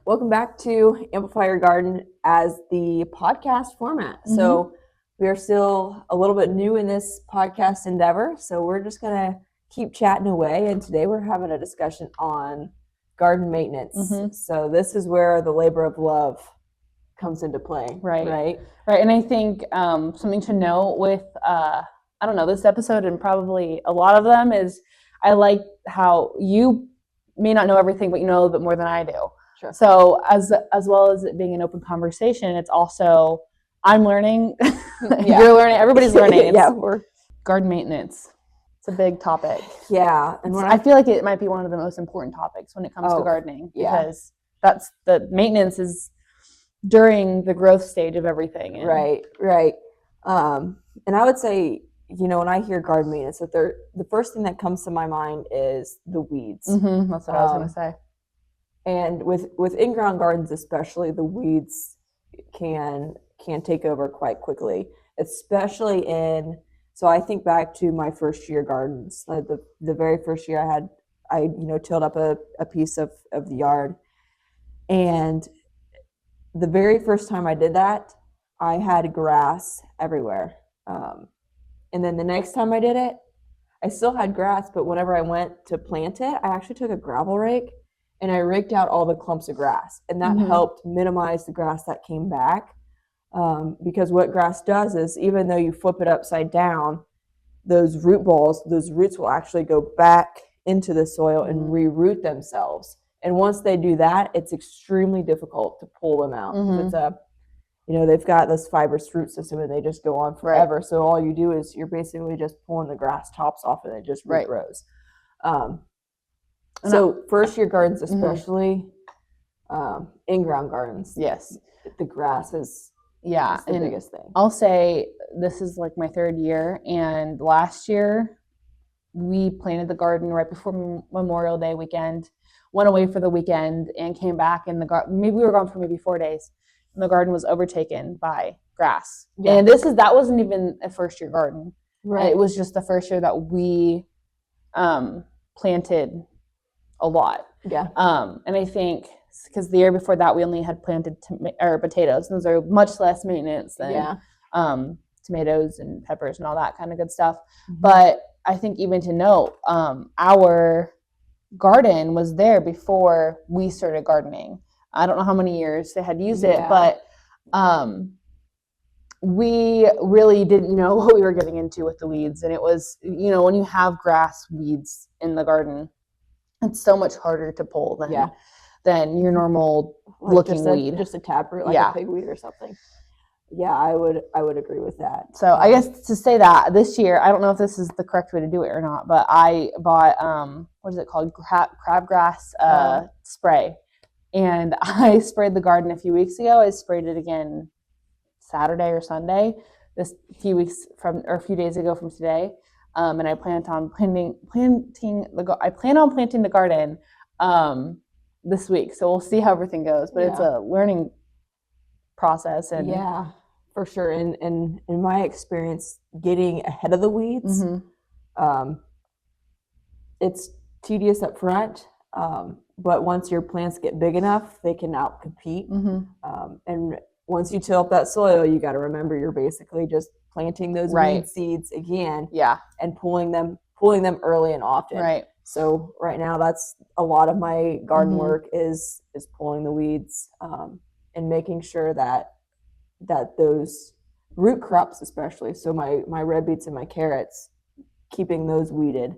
Welcome back to Amplify Your Garden as the podcast format. Mm-hmm. So we are still a little bit new in this podcast endeavor. So we're just going to keep chatting away. And today we're having a discussion on garden maintenance. Mm-hmm. So this is where the labor of love comes into play. Right. And I think something to note with, this episode and probably a lot of them is I like how you may not know everything, but you know a little bit more than I do. Sure. So as well as it being an open conversation, it's also I'm learning, you're learning, everybody's learning. We're garden maintenance. It's a big topic. Yeah, and I feel like it might be one of the most important topics when it comes to gardening because that's the maintenance is during the growth stage of everything. And Right. And I would say, when I hear garden maintenance, that the first thing that comes to my mind is the weeds. Mm-hmm, that's what I was going to say. And with in-ground gardens especially, the weeds can take over quite quickly, especially so I think back to my first year gardens. The very first year I tilled up a piece of the yard. And the very first time I did that, I had grass everywhere. And then the next time I did it, I still had grass, but whenever I went to plant it, I actually took a gravel rake and I raked out all the clumps of grass, and that helped minimize the grass that came back. Because what grass does is, even though you flip it upside down, those root balls, those roots will actually go back into the soil and re-root themselves. And once they do that, it's extremely difficult to pull them out. It's they've got this fibrous root system and they just go on forever. Right. So all you do is you're basically just pulling the grass tops off and it just regrows. So first year gardens, especially in-ground gardens. Yes. The grass is the biggest thing. I'll say this is like my third year, and last year we planted the garden right before Memorial Day weekend, went away for the weekend and came back, and maybe we were gone for maybe 4 days, and the garden was overtaken by grass. Yeah. And that wasn't even a first year garden. Right. It was just the first year that we planted a lot. Yeah. And I think because the year before that we only had planted potatoes, and those are much less maintenance than tomatoes and peppers and all that kind of good stuff. Mm-hmm. But I think even to note, our garden was there before we started gardening. I don't know how many years they had used it, but we really didn't know what we were getting into with the weeds. And it was, when you have grass weeds in the garden, it's so much harder to pull than your normal looking weed. Just a taproot, like a pigweed or something. Yeah, I would agree with that. So I guess to say that this year, I don't know if this is the correct way to do it or not, but I bought what is it called, crabgrass spray, and I sprayed the garden a few weeks ago. I sprayed it again Saturday or Sunday, a few days ago from today. And I plan on planting the garden this week. So we'll see how everything goes. But it's a learning process. And yeah, for sure. And in my experience, getting ahead of the weeds, it's tedious up front. But once your plants get big enough, they can outcompete. And once you till up that soil, you got to remember you're basically just planting those weed seeds again, and pulling them early and often. Right. So right now, that's a lot of my garden work is pulling the weeds and making sure that those root crops, especially, so my red beets and my carrots, keeping those weeded.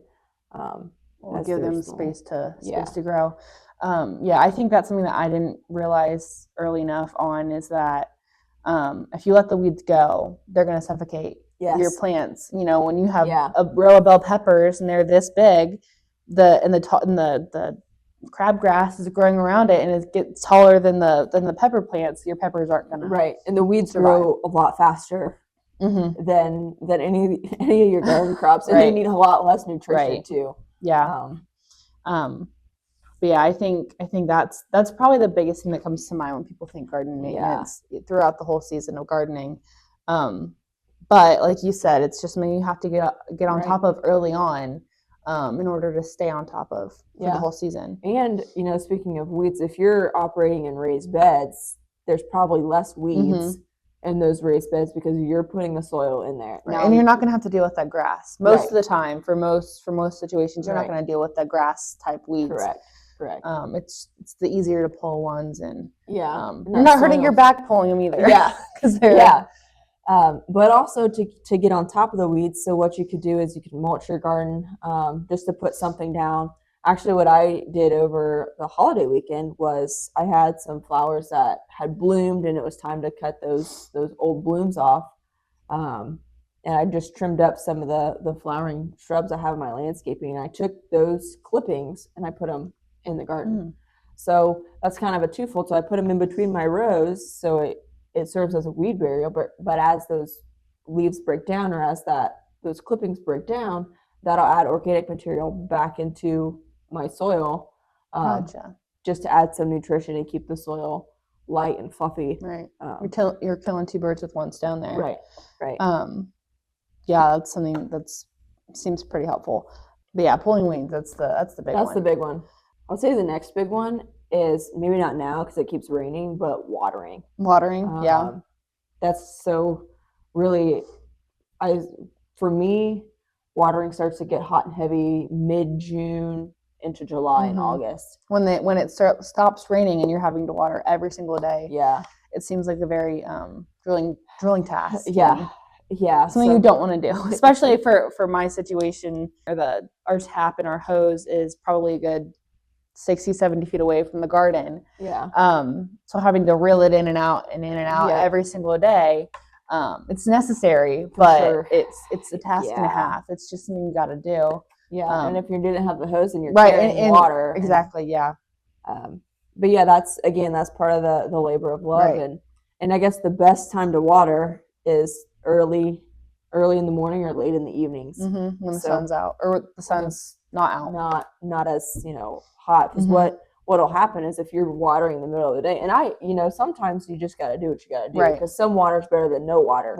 We'll give them space to grow. I think that's something that I didn't realize early enough on is that if you let the weeds go, they're going to suffocate your plants. When you have a row of bell peppers and they're this big, the crabgrass is growing around it and it gets taller than the pepper plants, your peppers aren't going to and the weeds grow a lot faster than any of your garden crops, and they need a lot less nutrition too. But I think that's probably the biggest thing that comes to mind when people think garden maintenance throughout the whole season of gardening. But like you said, it's just something you have to get on top of early on. in order to stay on top of for the whole season. And, speaking of weeds, if you're operating in raised beds, there's probably less weeds in those raised beds because you're putting the soil in there. Right. And you're not going to have to deal with that grass. Most of the time, for most situations, you're not going to deal with the grass type weeds. Correct. It's the easier to pull ones, and you're not hurting your back pulling them either. Because they're but also to get on top of the weeds. So what you could do is you could mulch your garden just to put something down. Actually, what I did over the holiday weekend was I had some flowers that had bloomed, and it was time to cut those old blooms off. And I just trimmed up some of the flowering shrubs I have in my landscaping, and I took those clippings and I put them in the garden. So that's kind of a twofold. So I put them in between my rows, so it serves as a weed barrier. But as those leaves break down, or as those clippings break down, that'll add organic material back into my soil, just to add some nutrition and keep the soil light and fluffy. Right. You're killing two birds with one stone there. Right. That's something that seems pretty helpful. But yeah, pulling weeds, that's the big one. That's the big one. I'll say the next big one is maybe not now because it keeps raining, but watering. That's so really, for me, watering starts to get hot and heavy mid-June into July and August. When it stops raining and you're having to water every single day. It seems like a very drilling task. Something you don't want to do, especially for my situation. Our tap and our hose is probably a good 60-70 feet away from the garden. So having to reel it in and out every single day, it's necessary, but it's a task and a half. It's just something you got to do. And if you didn't have the hose and you're carrying water. Exactly, but that's part of the labor of love. And I guess the best time to water is early in the morning or late in the evenings. When the sun's out, or the sun's not out. Not as, hot. Because what'll happen is if you're watering in the middle of the day, and sometimes you just got to do what you got to do. Because some water is better than no water.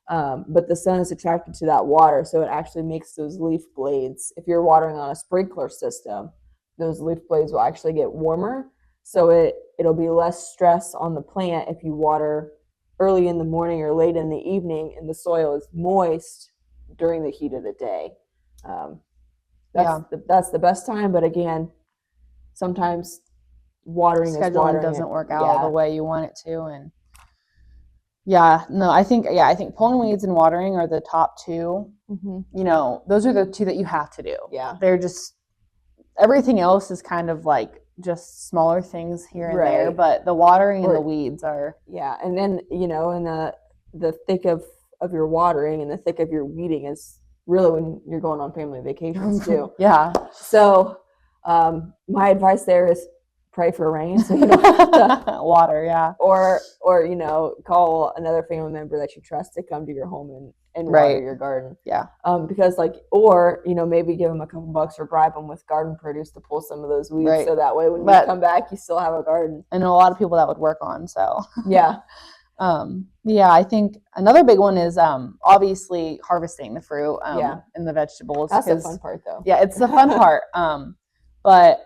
But the sun is attracted to that water, so it actually makes those leaf blades. If you're watering on a sprinkler system, those leaf blades will actually get warmer, so it'll be less stress on the plant if you water early in the morning or late in the evening, and the soil is moist during the heat of the day. That's the best time. But again, sometimes scheduling doesn't work out the way you want it to, and. I think pulling weeds and watering are the top two. Those are the two that you have to do. They're just, everything else is kind of like just smaller things here and there, but the watering and the weeds are. And then, in the thick of your watering and the thick of your weeding is really when you're going on family vacations too. So my advice there is pray for rain, so you don't have to water, or call another family member that you trust to come to your home and water your garden, because maybe give them a couple bucks or bribe them with garden produce to pull some of those weeds, so that way when you come back you still have a garden. And a lot of people that would work on, so I think another big one is obviously harvesting the fruit and the vegetables. That's the fun part, though. It's the fun part, but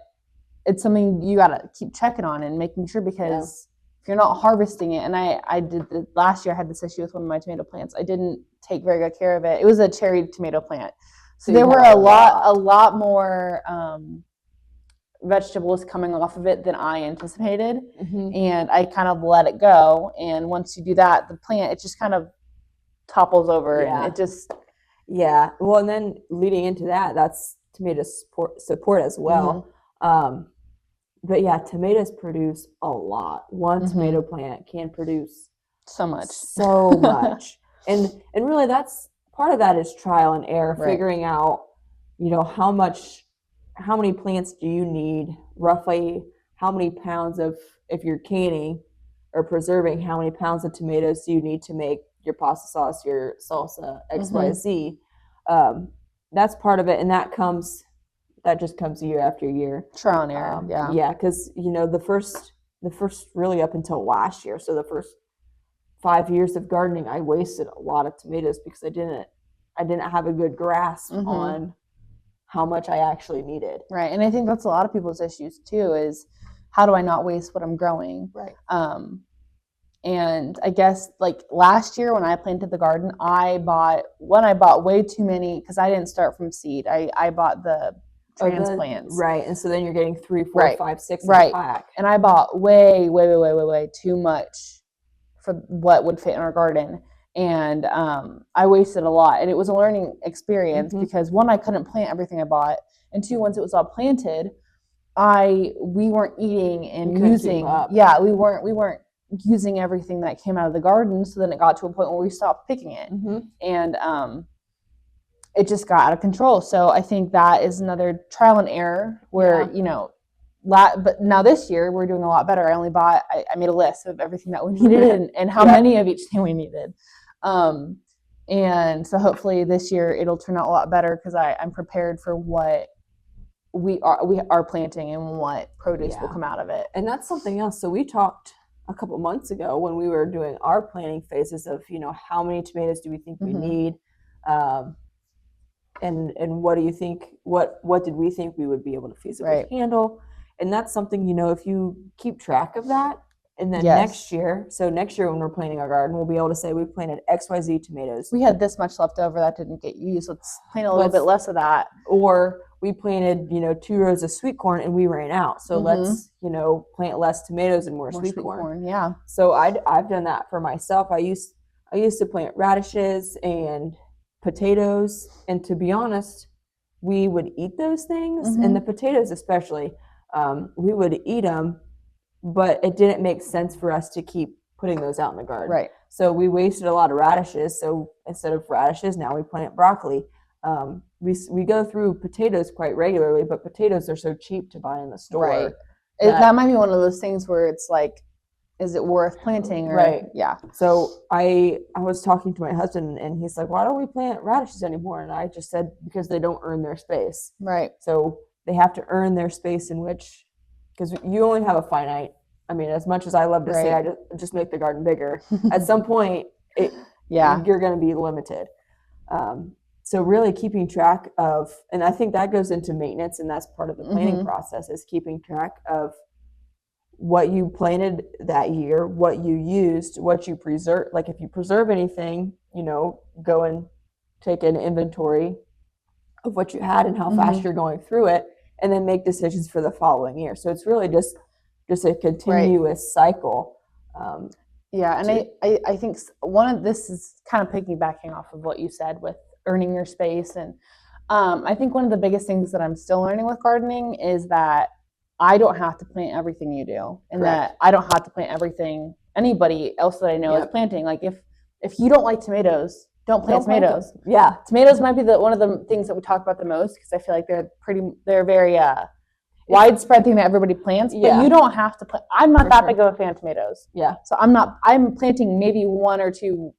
it's something you got to keep checking on and making sure, because if you're not harvesting it, and I did last year, I had this issue with one of my tomato plants. I didn't take very good care of it. It was a cherry tomato plant. So there were a lot more vegetables coming off of it than I anticipated. And I kind of let it go. And once you do that, the plant, it just kind of topples over and it just. Well, and then leading into that's tomato support as well. But tomatoes produce a lot. One tomato plant can produce so much. And really that's part of that is trial and error, figuring out, how many plants do you need, roughly how many pounds if you're canning or preserving, how many pounds of tomatoes do you need to make your pasta sauce, your salsa, XYZ. That's part of it, and that just comes year after year. Trial and error, because the first really up until last year, so the first 5 years of gardening, I wasted a lot of tomatoes because I didn't have a good grasp on how much I actually needed. Right. And I think that's a lot of people's issues too, is how do I not waste what I'm growing? Right. And I guess like last year when I planted the garden, I bought way too many because I didn't start from seed. I bought the transplants. Right. And so then you're getting 3, 4, Right. 5, 6 in Right. a pack. And I bought way too much for what would fit in our garden. And I wasted a lot. And it was a learning experience because one, I couldn't plant everything I bought. And two, once it was all planted, we weren't eating and using. Yeah, we weren't using everything that came out of the garden. So then it got to a point where we stopped picking it. And it just got out of control. So I think that is another trial and error where, but now this year we're doing a lot better. I made a list of everything that we needed and how many of each thing we needed. And so hopefully this year it'll turn out a lot better because I'm prepared for what we are planting and what produce will come out of it. And that's something else. So we talked a couple months ago when we were doing our planting phases of, how many tomatoes do we think we need? And what do you think, what did we think we would be able to feasibly handle? And that's something, if you keep track of that, and then next year when we're planting our garden, we'll be able to say we planted XYZ tomatoes. We had this much left over that didn't get used. Let's plant a little bit less of that. Or we planted, 2 rows of sweet corn and we ran out. So let's, plant less tomatoes and more sweet corn. Yeah. So I've done that for myself. I used to plant radishes and potatoes, and to be honest, we would eat those things, and the potatoes especially. We would eat them, but it didn't make sense for us to keep putting those out in the garden. Right. So we wasted a lot of radishes. So instead of radishes, now we plant broccoli. We go through potatoes quite regularly, but potatoes are so cheap to buy in the store. Right. That might be one of those things where it's like, is it worth planting? Right. Yeah. So I was talking to my husband, and he's like, why don't we plant radishes anymore? And I just said, because they don't earn their space. Right. So they have to earn their space in which, because you only have a finite, as much as I love to say, I just make the garden bigger. At some point, you're going to be limited. So really keeping track of, and I think that goes into maintenance, and that's part of the planning process, is keeping track of what you planted that year, what you used, what you preserve. Like if you preserve anything, go and take an inventory of what you had and how fast you're going through it, and then make decisions for the following year. So it's really just a continuous cycle. And I think this is kind of piggybacking off of what you said with earning your space. And I think one of the biggest things that I'm still learning with gardening is that I don't have to plant everything you do, and that I don't have to plant everything anybody else that I know is planting. Like if you don't like tomatoes, don't plant tomatoes. Tomatoes might be one of the things that we talk about the most, because I feel like they're very widespread thing that everybody plants. But you don't have to plant. I'm not that big of a fan of tomatoes. So I'm planting maybe 1 or 2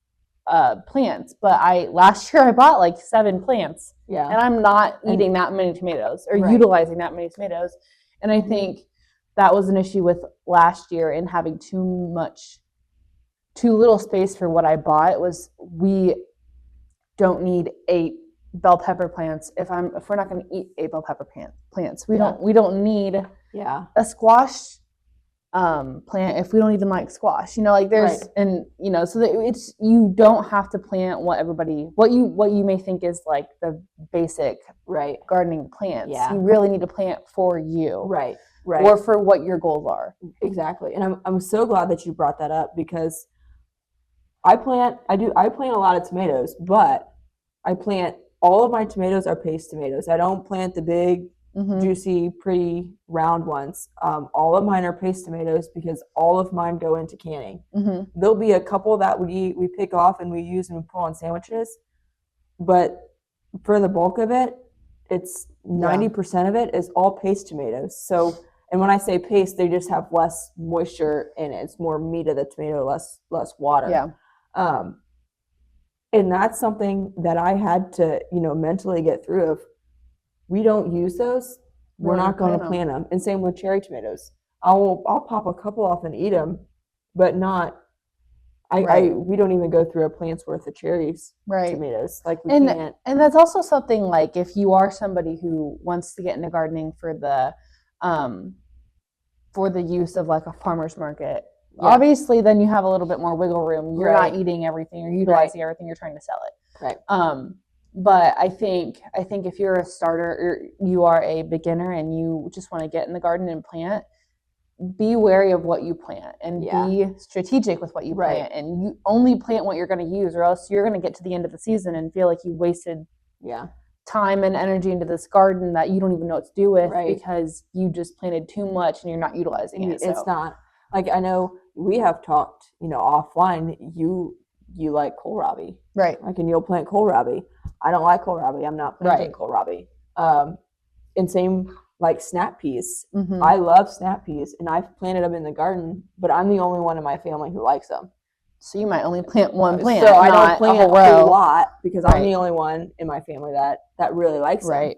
plants, but last year I bought like 7 plants. And I'm not eating that many tomatoes or utilizing that many tomatoes. And I think that was an issue with last year in having too little space for what I bought. Was we don't need 8 bell pepper plants if we're not going to eat 8 bell pepper plants. We don't need a squash plant if we don't even like squash. There's and so that you don't have to plant what you may think is like the basic gardening plants. You really need to plant for you. Right. Or for what your goals are. Exactly. And I'm so glad that you brought that up, because I plant a lot of tomatoes, but all of my tomatoes are paste tomatoes. I don't plant the big, juicy, pretty, round ones. All of mine are paste tomatoes because all of mine go into canning. There'll be a couple that we pick off and we use and we put on sandwiches, but for the bulk of it, it's 90% of it is all paste tomatoes. So, and when I say paste, they just have less moisture in it. It's more meat of the tomato, less water. And that's something that I had to, mentally get through. Of, we don't use those, we're not going to plant them. And same with cherry tomatoes. I'll pop a couple off and eat them, but not We don't even go through a plant's worth of cherries, tomatoes. Like we can't. And that's also something like if you are somebody who wants to get into gardening for the use of like a farmer's market, obviously then you have a little bit more wiggle room. You're not eating everything or utilizing everything, you're trying to sell it. Right. But I think if you're a starter or you are a beginner and you just want to get in the garden and plant, be wary of what you plant and be strategic with what you plant, and you only plant what you're going to use, or else you're going to get to the end of the season and feel like you wasted time and energy into this garden that you don't even know what to do with because you just planted too much and you're not utilizing it. It's not like, I know we have talked, offline, you like kohlrabi, right? Like, and you'll plant kohlrabi. I don't like kohlrabi. I'm not planting kohlrabi. And same like snap peas. Mm-hmm. I love snap peas, and I've planted them in the garden, but I'm the only one in my family who likes them. So you might only plant one plant. So I don't plant a whole lot because I'm the only one in my family that really likes them.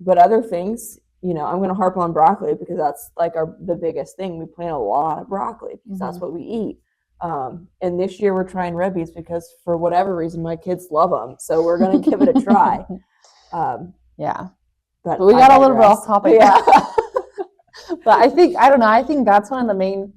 But other things, I'm going to harp on broccoli because that's like the biggest thing. We plant a lot of broccoli because that's what we eat. And this year we're trying red beets because for whatever reason my kids love them. So we're going to give it a try. But we got a little bit off topic. But I think that's one of the main,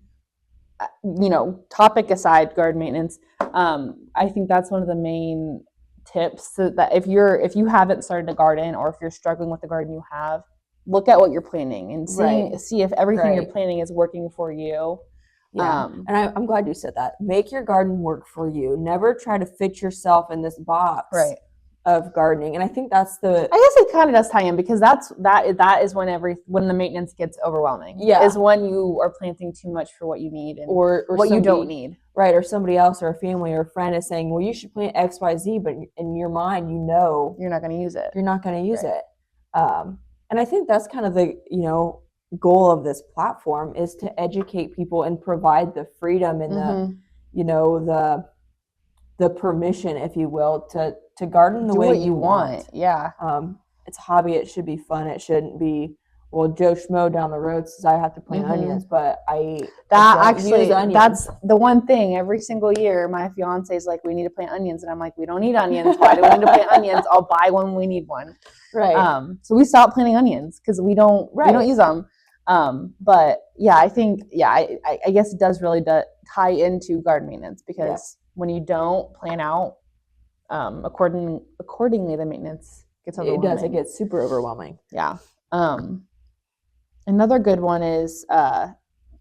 topic aside garden maintenance. I think that's one of the main tips, so that if you haven't started a garden, or if you're struggling with the garden you have, look at what you're planting and see if everything you're planting is working for you. And I'm glad you said that. Make your garden work for you. Never try to fit yourself in this box of gardening. And I think that's I guess it kind of does tie in, because that is when the maintenance gets overwhelming. Is when you are planting too much for what you need and or what you don't need. Right. Or somebody else or a family or a friend is saying, well, you should plant XYZ, but in your mind, you're not going to use it. You're not going to use it. And I think that's kind of the, goal of this platform, is to educate people and provide the freedom and the permission, if you will, to garden the way you want. It's a hobby. It should be fun. It shouldn't be, well, Joe Schmo down the road says I have to plant onions, but that's the one thing every single year my fiance is like, we need to plant onions, and I'm like, we don't need onions. Why do we need to plant onions? I'll buy one when we need one. So we stopped planting onions because we don't use them. But I think I guess it does really tie into garden maintenance, because when you don't plan out accordingly, the maintenance gets overwhelming. It gets super overwhelming. Another good one is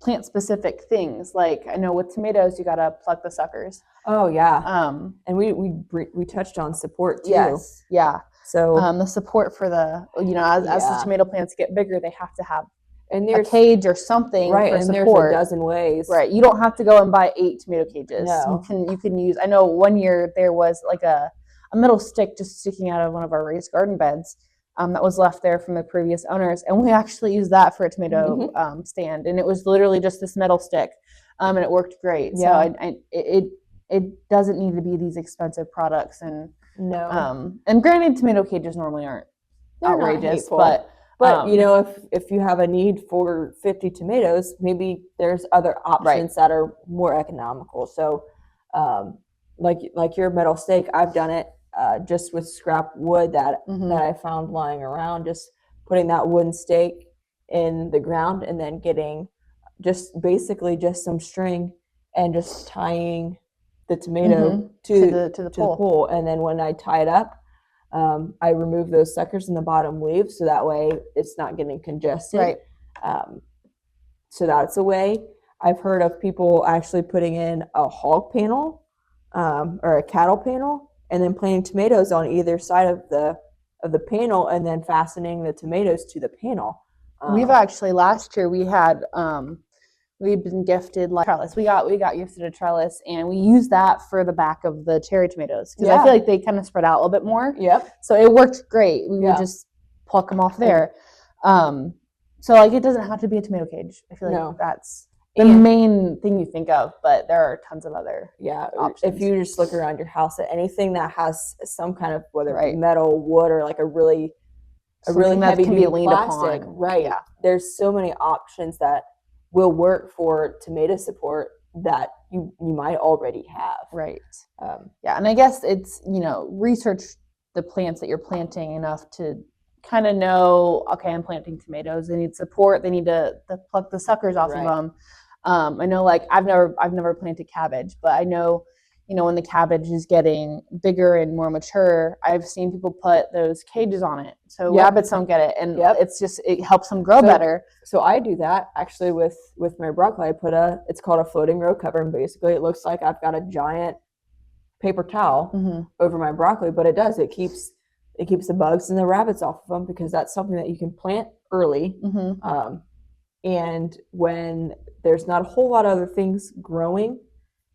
plant specific things. Like, I know with tomatoes you gotta pluck the suckers. And we touched on support too. So the support for the as the tomato plants get bigger, they have to have a cage or something for and support. There's a dozen ways. You don't have to go and buy 8 tomato cages. No. You can use, I know one year there was like a metal stick just sticking out of one of our raised garden beds that was left there from the previous owners, and we actually used that for a tomato stand, and it was literally just this metal stick, and it worked great. So it doesn't need to be these expensive products, and and granted, tomato cages normally aren't outrageous, but if you have a need for 50 tomatoes, maybe there's other options that are more economical. So like your metal stake, I've done it just with scrap wood that I found lying around, just putting that wooden stake in the ground and then getting basically some string and just tying the tomato to the pole. And then when I tie it up, I remove those suckers in the bottom leaves, so that way it's not getting congested. So that's a way. I've heard of people actually putting in a hog panel or a cattle panel, and then planting tomatoes on either side of the panel, and then fastening the tomatoes to the panel. We've actually, last year we had we've been gifted like trellis. We got gifted a trellis, and we used that for the back of the cherry tomatoes, because I feel like they kind of spread out a little bit more. So it worked great. We would just pluck them off there. So like, it doesn't have to be a tomato cage. I feel like that's the main thing you think of, but there are tons of other options. If you just look around your house at anything that has some kind of, whether metal, wood, or like a really heavy duty plastic, there's so many options that will work for tomato support that you might already have. Right. Yeah, and I guess it's, research the plants that you're planting enough to kind of know, okay, I'm planting tomatoes. They need support. They need to pluck the suckers off of them. I know, like, I've never planted cabbage, but I know, when the cabbage is getting bigger and more mature, I've seen people put those cages on it so rabbits don't get it, and it helps them grow better. So I do that actually with my broccoli. I put it's called a floating row cover, and basically it looks like I've got a giant paper towel over my broccoli, but it keeps the bugs and the rabbits off of them, because that's something that you can plant early. And when there's not a whole lot of other things growing,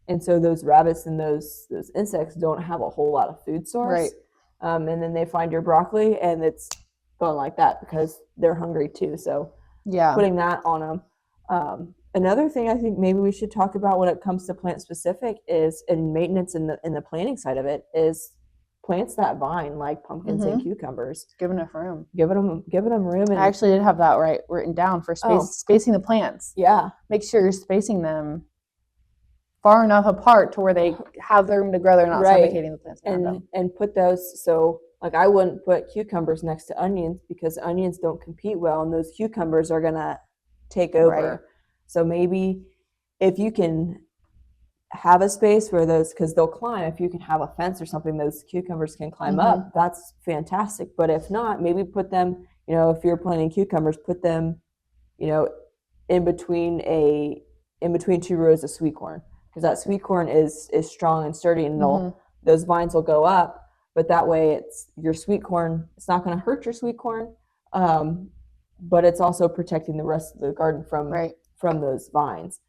and so those rabbits and those insects don't have a whole lot of food source, and then they find your broccoli and it's gone like that because they're hungry too. So putting that on them. Another thing I think maybe we should talk about when it comes to plant specific is, and maintenance in the planting side of it, is plants that vine, like pumpkins and cucumbers. Give enough room. Giving them room. And I actually did have that written down for spacing the plants. Yeah. Make sure you're spacing them far enough apart to where they have the room to grow. They're not suffocating the plants. And put those, so like I wouldn't put cucumbers next to onions, because onions don't compete well, and those cucumbers are gonna take over. So maybe if you can have a space where those, because they'll climb, if you can have a fence or something, those cucumbers can climb up, that's fantastic. But if not, maybe put them, if you're planting cucumbers, put them, in between two rows of sweet corn, because that sweet corn is strong and sturdy, and those vines will go up. But that way, it's your sweet corn. It's not going to hurt your sweet corn, but it's also protecting the rest of the garden from those vines.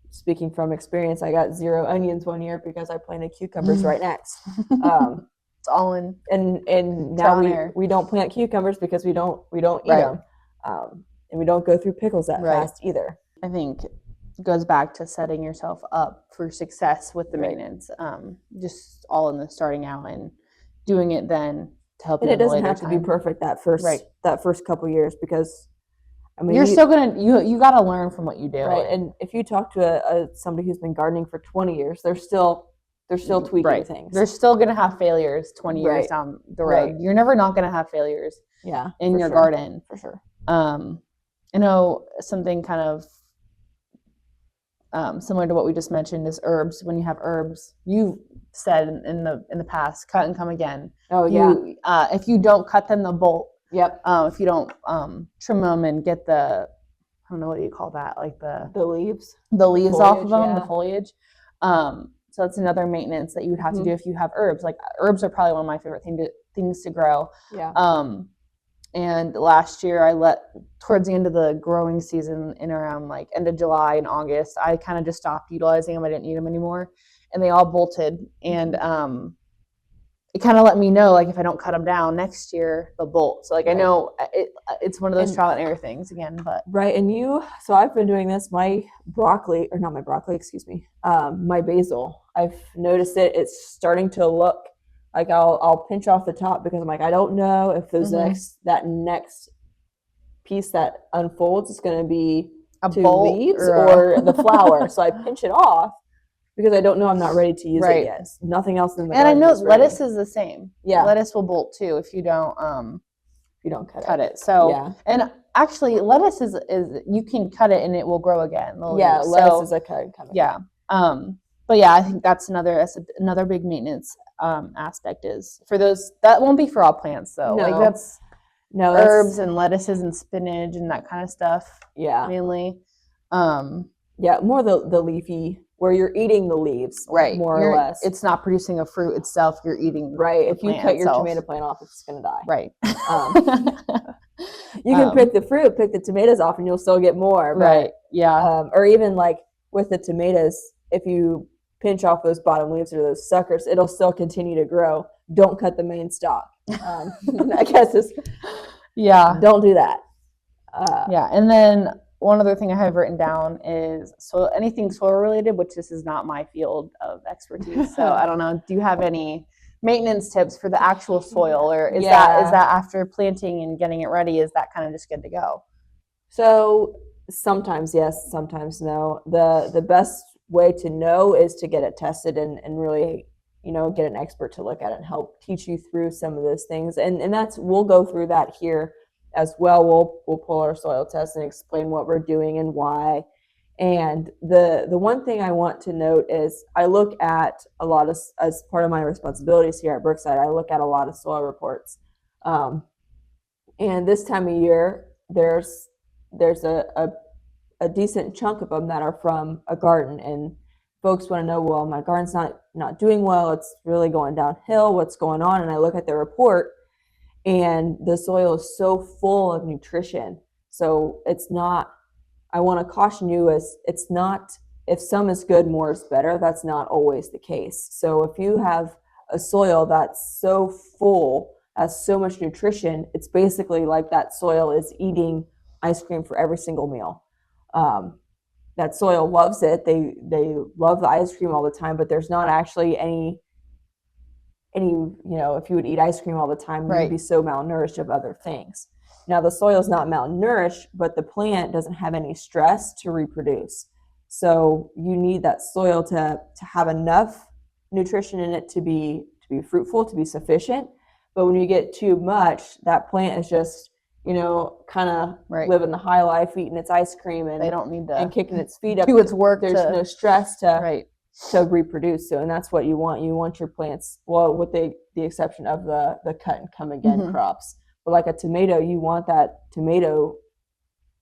Speaking from experience, I got 0 onions one year because I planted cucumbers right next. It's all in. And now we don't plant cucumbers because we don't eat them, and we don't go through pickles that fast either. I think it goes back to setting yourself up for success with the maintenance. Just all in the starting out and doing it then to help. And it doesn't have to be perfect that first couple years, because you're still gonna you got to learn from what you do. Right. And if you talk to somebody who's been gardening for 20 years, they're still tweaking things. They're still gonna have failures 20 years down the road. You're never not gonna have failures. In your garden, for sure. I know something kind of similar to what we just mentioned is herbs. When you have herbs, you said in the past, cut and come again. If you don't cut them, they'll bolt. If you don't trim them and get I don't know, what do you call that, like the leaves foliage, off of them, the foliage. So that's another maintenance that you would have to do if you have herbs. Like, herbs are probably one of my favorite things to grow. And last year towards the end of the growing season, in around like end of July and August, I kind of just stopped utilizing them. I didn't need them anymore, and they all bolted. And it kind of let me know, like, if I don't cut them down next year, they'll bolt. So like I know it's one of those trial and error things again. But so I've been doing this. My basil. I've noticed it's starting to look like I'll pinch off the top, because I'm like, I don't know if those that next piece that unfolds is going to be leaves or the flower. So I pinch it off because I don't know. I'm not ready to use it yet. Nothing else in the garden. And I know lettuce is the same. Yeah, lettuce will bolt too if you don't cut it. So and actually, lettuce is you can cut it and it will grow again. Lettuce is a cut and come. Yeah. But I think that's another big maintenance aspect, is for those. That won't be for all plants though. Like that's herbs and lettuces and spinach and that kind of stuff. Mainly. More the leafy, where you're eating the leaves, more or less. It's not producing a fruit itself. You're eating if you cut your tomato plant off, it's gonna die. You can pick the tomatoes off, and you'll still get more. Or even like with the tomatoes, if you pinch off those bottom leaves or those suckers, it'll still continue to grow. Don't cut the main stalk. I guess don't do that. And then one other thing I have written down is anything soil related, which this is not my field of expertise. So I don't know. Do you have any maintenance tips for the actual soil, or is that after planting and getting it ready, is that kind of just good to go? So Sometimes yes, sometimes no. The best way to know is to get it tested and really, get an expert to look at it and help teach you through some of those things. And that's we'll go through that here as well. We'll pull our soil test and explain what we're doing and why. And the one thing I want to note is I look at a lot of, as part of my responsibilities here at Brookside, I look at a lot of soil reports. And this time of year, there's a decent chunk of them that are from a garden, and folks want to know, well, my garden's not doing well, it's really going downhill, what's going on? And I look at the report, and the soil is so full of nutrition. So it's not, I want to caution you, as it's not, if some is good, more is better. That's not always the case. So if you have a soil that's so full, has so much nutrition, it's basically like that soil is eating ice cream for every single meal. That soil loves it. They love the ice cream all the time, but there's not actually any, if you would eat ice cream all the time, Right. you'd be so malnourished of other things. Now the soil is not malnourished, but the plant doesn't have any stress to reproduce. So you need that soil to have enough nutrition in it to be fruitful, to be sufficient. But when you get too much, that plant is just, kind of Right. living the high life, eating its ice cream and They don't need to and kicking its feet up. do its work. There's no stress Right. to reproduce. So, and that's what you want. You want your plants, well, with the exception of the cut and come again Mhm. crops. But like a tomato, you want that tomato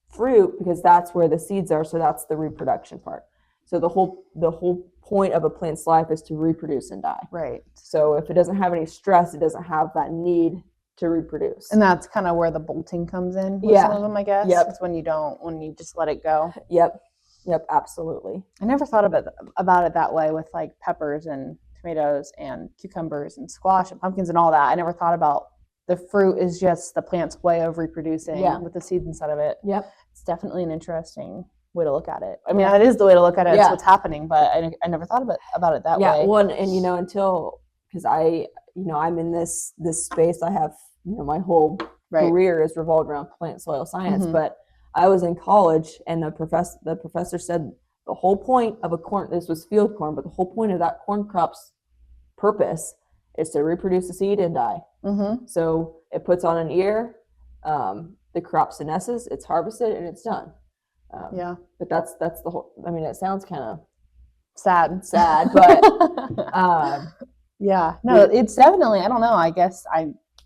fruit because that's where the seeds are. So that's the reproduction part. So the whole point of a plant's life is to reproduce and die. Right. So if it doesn't have any stress, it doesn't have that need to reproduce. And that's kind of where the bolting comes in with Yeah. some of them, I guess. Yep. It's when you just let it go. Yep, absolutely. I never thought about it that way with like peppers and tomatoes and cucumbers and squash and pumpkins and all that. I never thought about the fruit is just the plant's way of reproducing with the seeds inside of it. Yep. It's definitely an interesting way to look at it. I mean, it is the way to look at it. It's what's happening, but I never thought about it that way. Yeah, well, and until, because I'm in this space, I have, my whole career is revolved around plant soil science, Mhm. but I was in college and the professor said the whole point of a corn, this was field corn, but the whole point of that corn crop's purpose is to reproduce the seed and die. Mm-hmm. So it puts on an ear, the crop senesces, it's harvested, and it's done. But that's the whole, I mean, it sounds kind of sad, but it's definitely, I don't know, I guess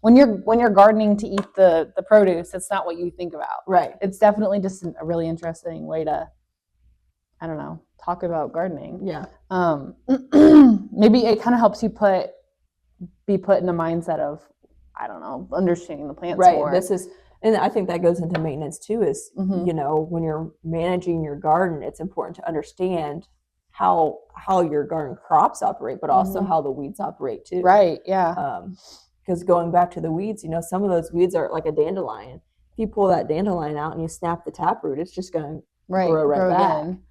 when you're gardening to eat the produce, it's not what you think about. Right. It's definitely just a really interesting way to, I don't know, talk about gardening. Yeah. Maybe it kind of helps you be put in the mindset of, I don't know, understanding the plants more. And I think that goes into maintenance too, is, Mhm. When you're managing your garden, it's important to understand how your garden crops operate, but also Mhm. how the weeds operate too. Right. Yeah. Because going back to the weeds, some of those weeds are like a dandelion. If you pull that dandelion out and you snap the taproot, it's just going to grow back. Again.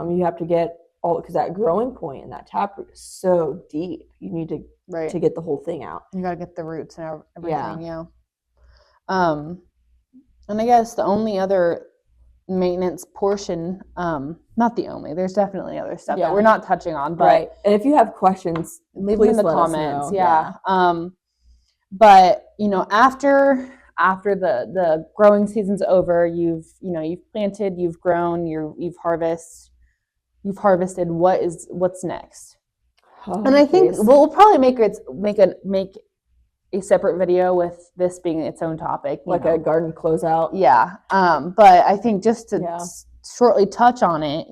You have to get because that growing point in that taproot is so deep. You need to get the whole thing out. You got to get the roots and everything. Yeah. And I guess the only other maintenance portion, not the only, there's definitely other stuff that we're not touching on, but and if you have questions, leave please them in the let us comments. know. Yeah. But after the growing season's over, you've planted, you've grown, you've harvested. What's next? And I think we'll probably make a separate video with this being its own topic, like a garden closeout. Yeah. But I think just to shortly touch on it,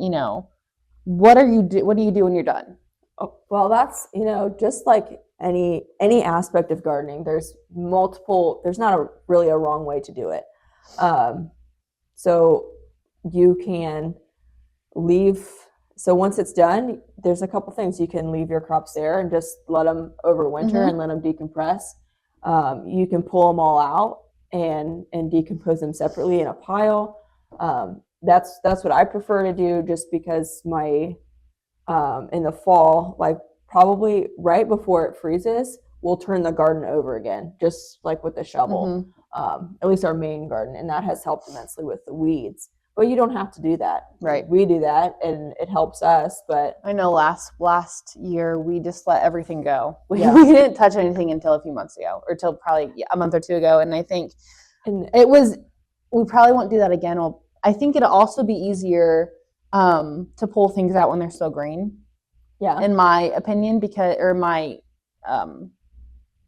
what do you do when you're done? Oh, well, that's, just like any aspect of gardening, there's not really a wrong way to do it. So you can leave. So once it's done, there's a couple things. You can leave your crops there and just let them overwinter Mhm. and let them decompress. You can pull them all out and decompose them separately in a pile. That's what I prefer to do, just because in the fall, like probably right before it freezes, we'll turn the garden over again, just like with the shovel. Mhm. At least our main garden, and that has helped immensely with the weeds. But you don't have to do that. Right. We do that, and it helps us. But I know last year we just let everything go. We didn't touch anything until a few months ago, or till probably a month or two ago. And I think we probably won't do that again. I think it'll also be easier to pull things out when they're still green. Yeah. In my opinion, or my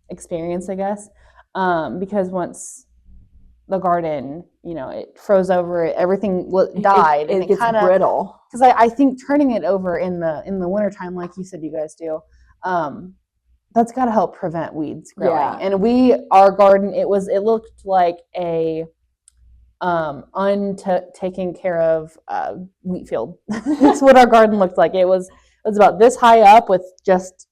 experience, I guess, because once the garden, it froze over, everything died, and it gets kind of brittle. Because I think turning it over in the wintertime, like you said, you guys do, that's got to help prevent weeds growing. Yeah. And our garden, it looked like a untaken care of wheat field. That's what our garden looked like. It was about this high up with just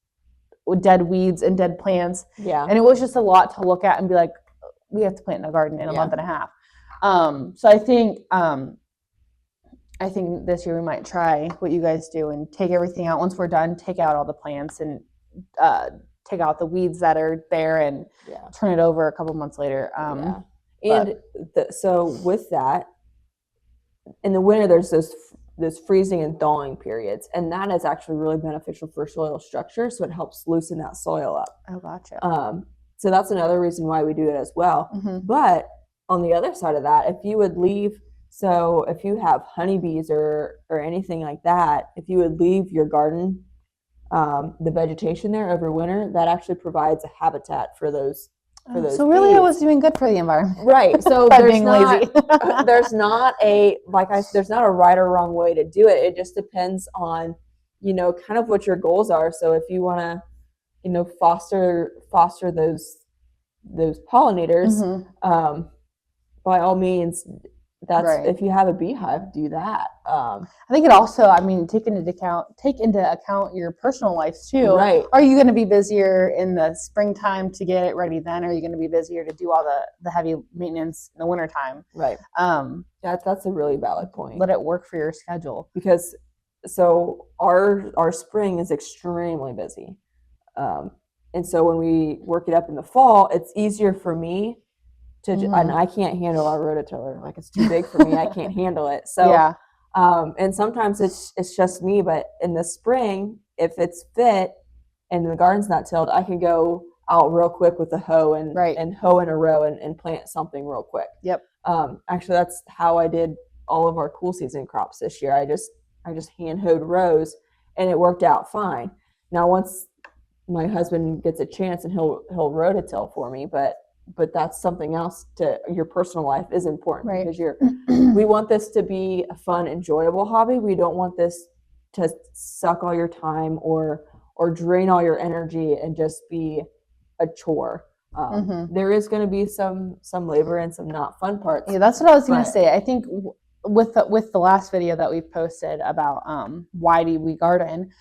dead weeds and dead plants. Yeah. And it was just a lot to look at and be like, we have to plant in a garden in a month and a half. So I think this year we might try what you guys do and take everything out. Once we're done, take out all the plants and take out the weeds that are there and turn it over a couple months later. So with that, in the winter, there's this freezing and thawing periods, and that is actually really beneficial for soil structure. So it helps loosen that soil up. Oh, gotcha. So that's another reason why we do it as well. Mm-hmm. But on the other side of that, if you would leave, so if you have honeybees or anything like that, if you would leave your garden, the vegetation there over winter, that actually provides a habitat for those. So really, bees. it was doing good for the environment, right? So there's not, there's not a there's not a right or wrong way to do it. It just depends on, kind of what your goals are. So if you want to, foster those pollinators, mm-hmm. By all means, that's right. If you have a beehive, do that. I think it also, take into account your personal lives too. Right. Are you going to be busier in the springtime to get it ready then? Or are you going to be busier to do all the heavy maintenance in the wintertime? Right. That's a really valid point. Let it work for your schedule. Because so our spring is extremely busy. And so when we work it up in the fall, it's easier for me to, and I can't handle our rototiller. Like, it's too big for me. I can't handle it. So, and sometimes it's just me, but in the spring, if it's fit and the garden's not tilled, I can go out real quick with a hoe and hoe in a row and plant something real quick. Yep. Actually, that's how I did all of our cool season crops this year. I just hand hoed rows, and it worked out fine. Now, once my husband gets a chance, and he'll rototill for me, but that's something else. To your personal life is important, because we want this to be a fun, enjoyable hobby. We don't want this to suck all your time or drain all your energy and just be a chore. There is going to be some labor and some not fun parts. Yeah, that's what I was going to say. I think with the last video that we posted about why do we garden,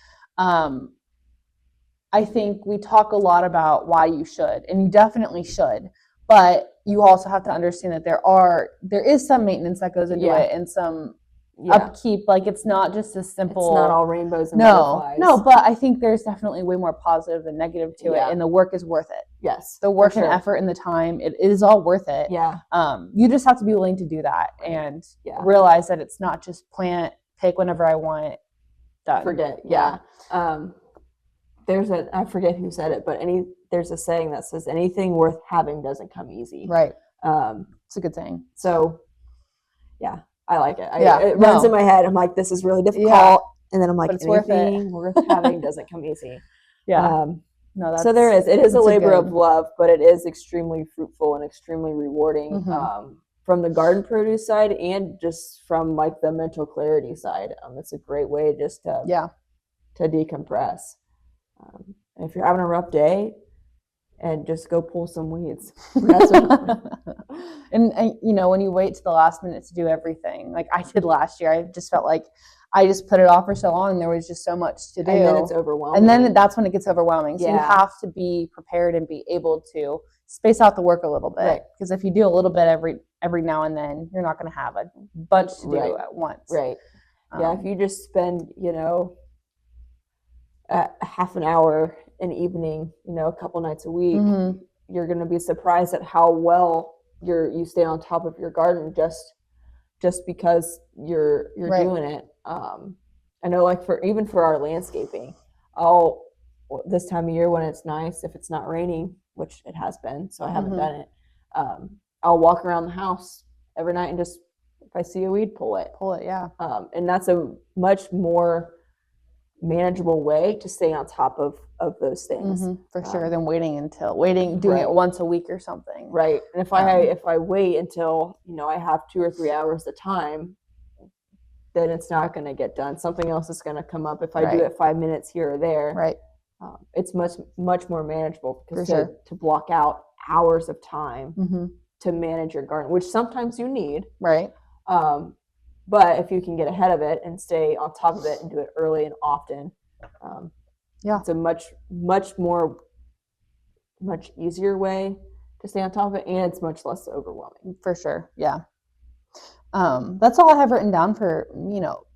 I think we talk a lot about why you should, and you definitely should, but you also have to understand that there is some maintenance that goes into it, and some upkeep. Like, it's not just as simple. It's not all rainbows and butterflies. No, but I think there's definitely way more positive than negative to it, and the work is worth it. Yes, the work and effort and the time, it is all worth it. Yeah. You just have to be willing to do that and realize that it's not just plant, pick whenever I want, done. Forget. Yeah. I forget who said it, but there's a saying that says anything worth having doesn't come easy. Right. It's a good saying. So, yeah, I like it. It runs in my head. I'm like, this is really difficult. And then I'm like, anything worth having doesn't come easy. Yeah. So it is a labor of love, but it is extremely fruitful and extremely rewarding, from the garden produce side and just from like the mental clarity side. It's a great way just to decompress. And if you're having a rough day, and just go pull some weeds. And when you wait to the last minute to do everything, like I did last year, I just felt like I just put it off for so long, and there was just so much to do. And then it's overwhelming. And then that's when it gets overwhelming. So you have to be prepared and be able to space out the work a little bit. Because if you do a little bit every now and then, you're not going to have a bunch to do at once. Right. If you just spend, a half an hour an evening, a couple nights a week, you're going to be surprised at how well you stay on top of your garden just just because you're Right. doing it. I know, like even for our landscaping, I'll this time of year when it's nice, if it's not raining, which it has been, so I haven't done it. I'll walk around the house every night and just if I see a weed, pull it. Yeah. And that's a much more manageable way to stay on top of those things. For sure, than doing Right. it once a week or something. Right. And if I wait until, I have 2 or 3 hours of time, then it's not going to get done. Something else is going to come up. If I do it 5 minutes here or there, Right. It's much more manageable because For sure. to block out hours of time to manage your garden, which sometimes you need. Right. But if you can get ahead of it and stay on top of it and do it early and often, it's a much easier way to stay on top of it, and it's much less overwhelming. For sure. Yeah. That's all I have written down for,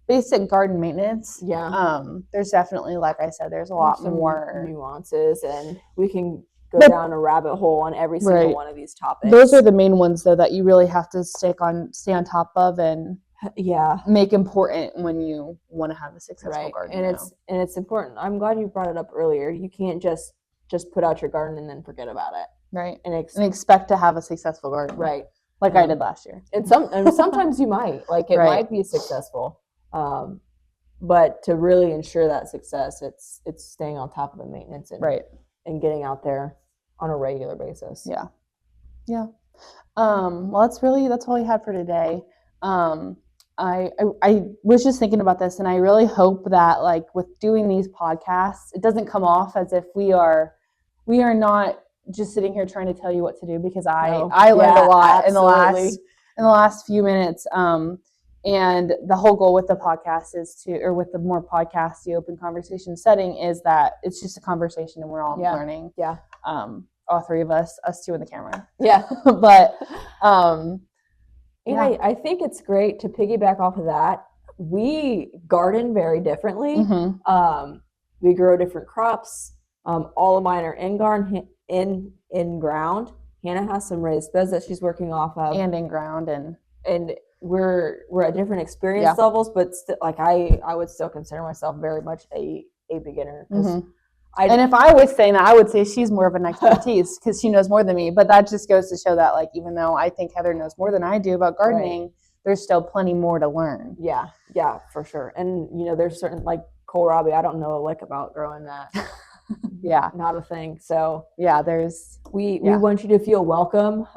basic garden maintenance. Yeah. There's definitely, like I said, there's a lot more nuances, and we can go down a rabbit hole on every single one of these topics. Those are the main ones, though, that you really have to stay on top of and make important when you want to have a successful garden. And it's important. I'm glad you brought it up earlier. You can't just put out your garden and then forget about it. Right. And expect to have a successful garden. Right. Like I did last year. And sometimes you might. Like it might be successful. But to really ensure that success, it's staying on top of the maintenance and getting out there on a regular basis. Yeah. Yeah. Well, that's all we had for today. I was just thinking about this, and I really hope that, like, with doing these podcasts, it doesn't come off as if we are not just sitting here trying to tell you what to do, because I learned a lot in the last few minutes. And the whole goal with the podcast with the more podcasty open conversation setting is that it's just a conversation and we're all learning. Yeah. All three of us two in the camera. Yeah. But I think it's great to piggyback off of that. We garden very differently. We grow different crops. All of mine are in ground. Hannah has some raised beds that she's working off of, and in ground, and we're at different experience levels, but like I would still consider myself very much a beginner. And if I was saying that, I would say she's more of an expertise because she knows more than me. But that just goes to show that, like, even though I think Heather knows more than I do about gardening, there's still plenty more to learn. Yeah, for sure. And there's certain, like kohlrabi, I don't know a lick about growing that. Not a thing. So we want you to feel welcome,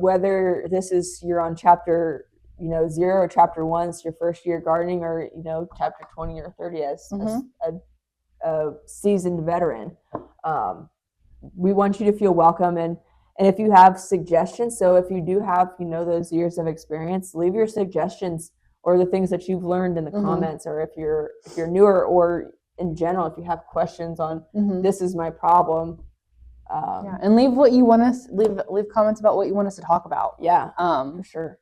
whether this is you're on chapter 0 or chapter 1, it's your first year gardening, or chapter 20 or 30 as a seasoned veteran. We want you to feel welcome, and if you have suggestions, so if you do have those years of experience, leave your suggestions or the things that you've learned in the comments, or if you're newer, or in general, if you have questions on this is my problem. And leave what you want us leave comments about what you want us to talk about. For sure.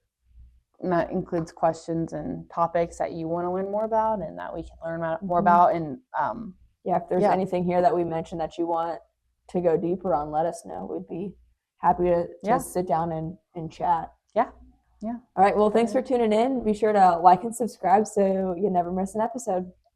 And that includes questions and topics that you want to learn more about and that we can learn more about. And if there's anything here that we mentioned that you want to go deeper on, let us know. We'd be happy to sit down and chat. Yeah. All right. Well, thanks for tuning in. Be sure to like and subscribe so you never miss an episode.